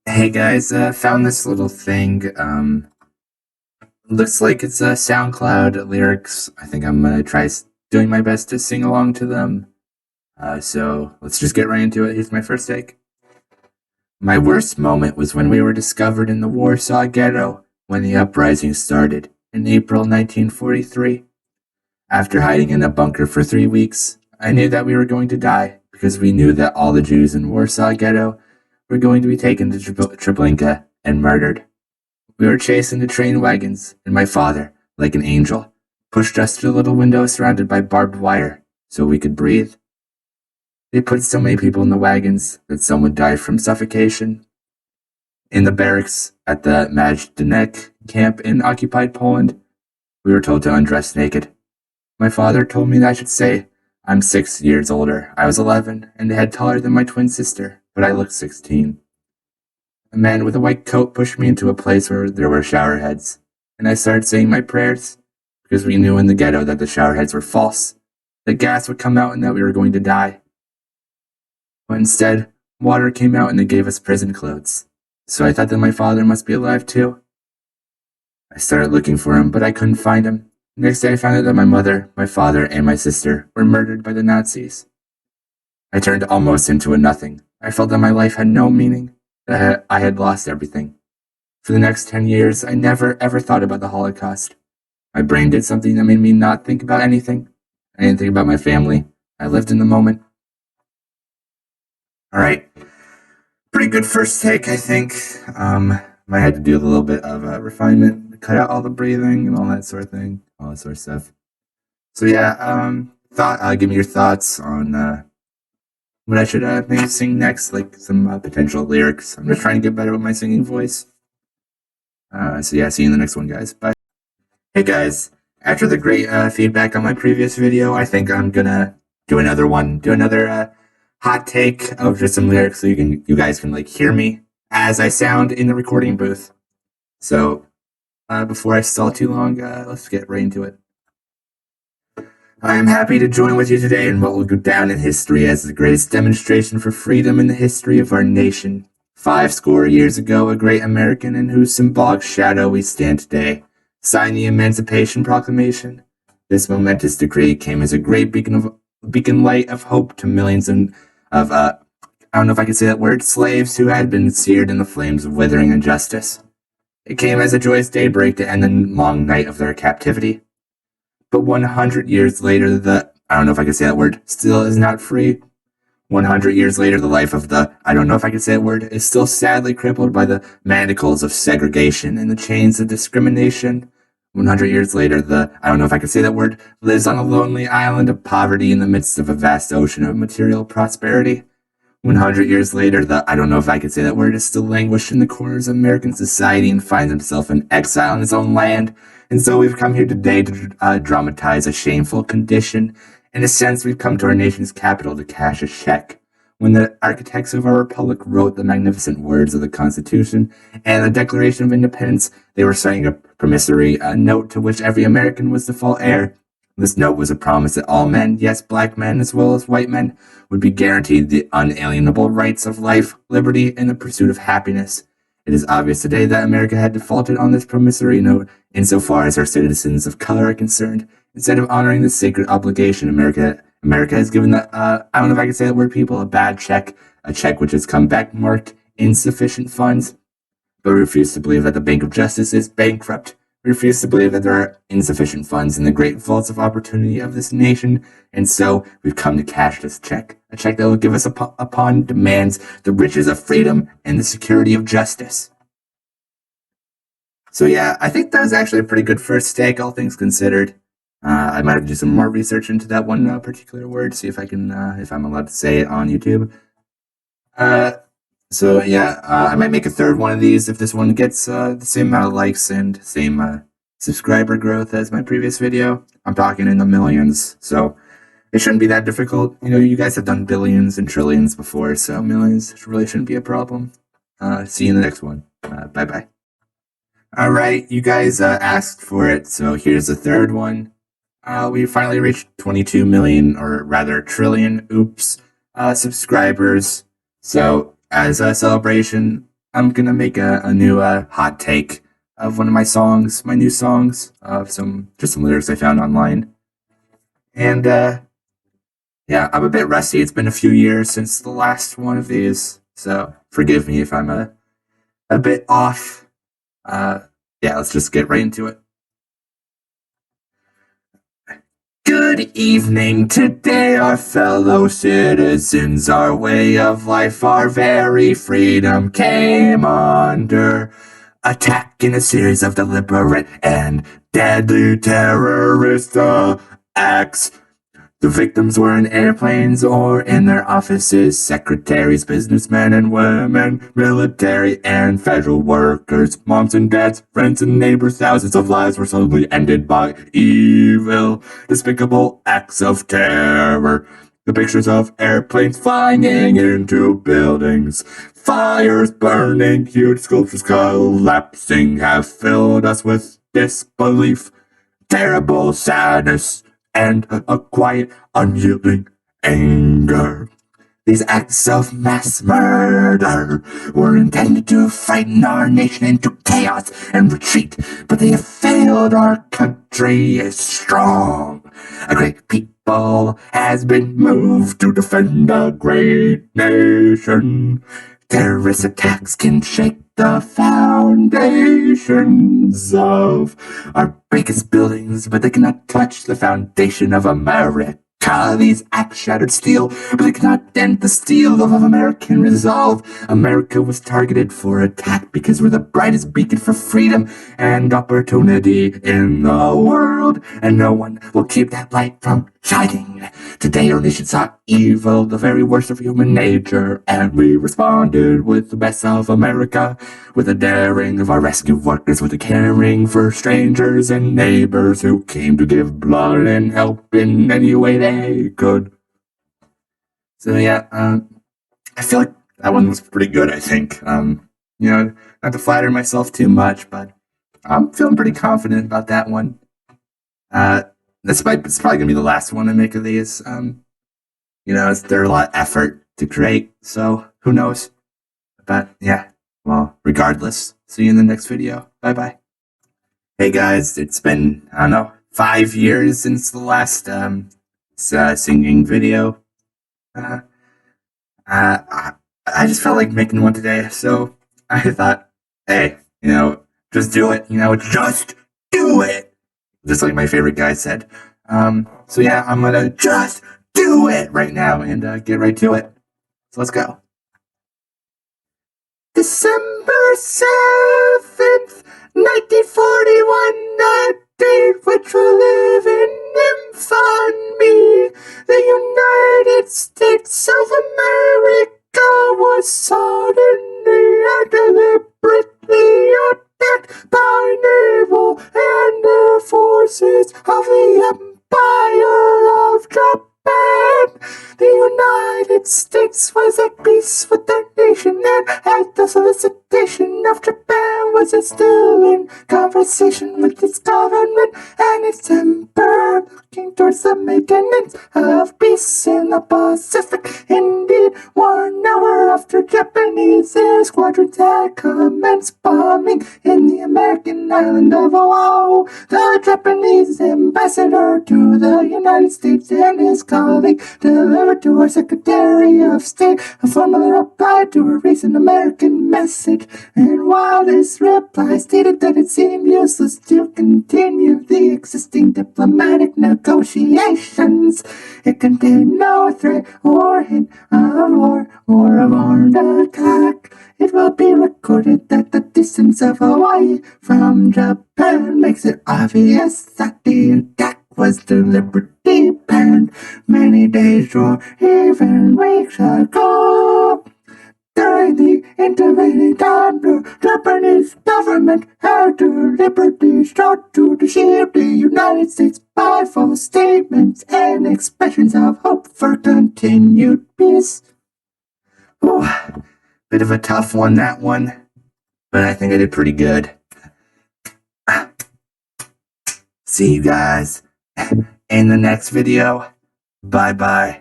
Hey guys, found this little thing. Looks like it's SoundCloud lyrics. I think I'm gonna try doing my best to sing along to them. So let's just get right into it. Here's my first take. My worst moment was when we were discovered in the Warsaw Ghetto when the uprising started in April 1943. After hiding in a bunker for 3 weeks, I knew that we were going to die because we knew that all the Jews in Warsaw Ghetto were going to be taken to Treblinka and murdered. We were chasing the train wagons, and my father, like an angel, pushed us through a little window surrounded by barbed wire so we could breathe. They put so many people in the wagons that some would die from suffocation. In the barracks at the Majdanek camp in occupied Poland, we were told to undress naked. My father told me that I should say, I'm 6 years older. I was 11 and a head taller than my twin sister, but I looked 16. A man with a white coat pushed me into a place where there were shower heads, and I started saying my prayers, because we knew in the ghetto that the shower heads were false, that gas would come out and that we were going to die. But instead, water came out and they gave us prison clothes. So I thought that my father must be alive too. I started looking for him, but I couldn't find him. Next day I found out that my mother, my father, and my sister were murdered by the Nazis. I turned almost into a nothing. I felt that my life had no meaning, that I had lost everything. For the next 10 years, I never ever thought about the Holocaust. My brain did something that made me not think about anything. I didn't think about my family. I lived in the moment. All right. Pretty good first take, I think. Might have to do a little bit of refinement, cut out all the breathing and all that sort of thing, all that sort of stuff. So yeah, give me your thoughts on what I should maybe sing next, like some potential lyrics. I'm just trying to get better with my singing voice. So yeah, see you in the next one, guys. Bye. Hey guys, after the great feedback on my previous video, I think I'm gonna do another one, do another hot take of just some lyrics so you guys can like hear me as I sound in the recording booth. So before I stall too long, let's get right into it. I am happy to join with you today in what will go down in history as the greatest demonstration for freedom in the history of our nation. 50 years ago, a great American in whose symbolic shadow we stand today signed the Emancipation Proclamation. This momentous decree came as a great beacon light of hope to millions of I don't know if I can say that word, slaves who had been seared in the flames of withering injustice. It came as a joyous daybreak to end the long night of their captivity. But 100 years later, I don't know if I can say that word, still is not free. 100 years later, the life of I don't know if I can say that word, is still sadly crippled by the manacles of segregation and the chains of discrimination. 100 years later, I don't know if I can say that word, lives on a lonely island of poverty in the midst of a vast ocean of material prosperity. 100 years later, I don't know if I can say that word, is still languished in the corners of American society and finds himself in exile in his own land. And so we've come here today to dramatize a shameful condition. In a sense, we've come to our nation's capital to cash a check. When the architects of our republic wrote the magnificent words of the Constitution and the Declaration of Independence, they were signing a promissory note to which every American was the full heir. This note was a promise that all men, yes, black men as well as white men, would be guaranteed the unalienable rights of life, liberty, and the pursuit of happiness. It is obvious today that America had defaulted on this promissory note insofar as our citizens of color are concerned. Instead of honoring this sacred obligation, America has given I don't know if I can say that word, people, a bad check, a check which has come back marked insufficient funds, but we refuse to believe that the Bank of Justice is bankrupt. We refuse to believe that there are insufficient funds in the great vaults of opportunity of this nation, and so we've come to cash this check, a check that will give us upon demands the riches of freedom and the security of justice. So yeah, I think that was actually a pretty good first take, all things considered. I might have to do some more research into that one particular word, see if I can, if I'm allowed to say it on YouTube. So yeah, I might make a third one of these if this one gets the same amount of likes and same subscriber growth as my previous video. I'm talking in the millions, so it shouldn't be that difficult. You know, you guys have done billions and trillions before, so millions really shouldn't be a problem. See you in the next one. Bye bye. All right, you guys asked for it, so here's the third one. We finally reached 22 million, or rather trillion, subscribers. So as a celebration, I'm gonna make a new hot take of one of my songs, my new songs, of some lyrics I found online. And yeah, I'm a bit rusty. It's been a few years since the last one of these, so forgive me if I'm a bit off. Yeah, let's just get right into it. Good evening. Today, our fellow citizens, our way of life, our very freedom came under attack in a series of deliberate and deadly terrorist acts. The victims were in airplanes or in their offices, secretaries, businessmen and women, military and federal workers, moms and dads, friends and neighbors. Thousands of lives were suddenly ended by evil, despicable acts of terror. The pictures of airplanes flying into buildings, fires burning, huge sculptures collapsing have filled us with disbelief, terrible sadness, and a quiet, unyielding anger. These acts of mass murder were intended to frighten our nation into chaos and retreat, but they have failed. Our country is strong. A great people has been moved to defend a great nation. Terrorist attacks can shake the foundations of our biggest buildings, but they cannot touch the foundation of America. These acts shattered steel, but they cannot dent the steel of American resolve. America was targeted for attack because we're the brightest beacon for freedom and opportunity in the world, and no one will keep that light from shining. Today our nation saw evil, the very worst of human nature, and we responded with the best of America, with the daring of our rescue workers, with the caring for strangers and neighbors who came to give blood and help in any way they could. So yeah, I feel like that one was pretty good, I think. Not to flatter myself too much, but I'm feeling pretty confident about that one. It's probably gonna be the last one I make of these. There's a lot of effort to create, so who knows? But yeah, well, regardless, see you in the next video. Bye bye. Hey guys, it's been, I don't know, 5 years since the last singing video. Uh, I, I just felt like making one today, so I thought, hey, just do it. Just do it. Just like my favorite guy said. So yeah, I'm gonna just do it right now and get right to it. So let's go. December 7th, 1941, a date which will live in infamy. The United States of America was suddenly and deliberately attacked by naval and air forces of the Empire of Japan. The United States was at peace with their nation, and at the solicitation of Japan was it still in conversation with its government and its emperor, looking towards the maintenance of peace in the Pacific. Indeed, 1 hour after Japanese air squadrons had commenced bombing in the American island of Oahu, the Japanese ambassador to the United States and his colleague delivered to our Secretary of State a formal reply to a recent American message. And while this reply stated that it seemed useless to continue the existing diplomatic negotiations, it contained no threat or hint of war or of armed attack. It will be recorded that the distance of Hawaii from Japan makes it obvious that the attack was deliberately planned many days or even weeks ago. During the intervening time, the Japanese government had deliberately sought to deceive the United States by false statements and expressions of hope for continued peace. Ooh, bit of a tough one, that one, but I think I did pretty good. See you guys in the next video. Bye bye.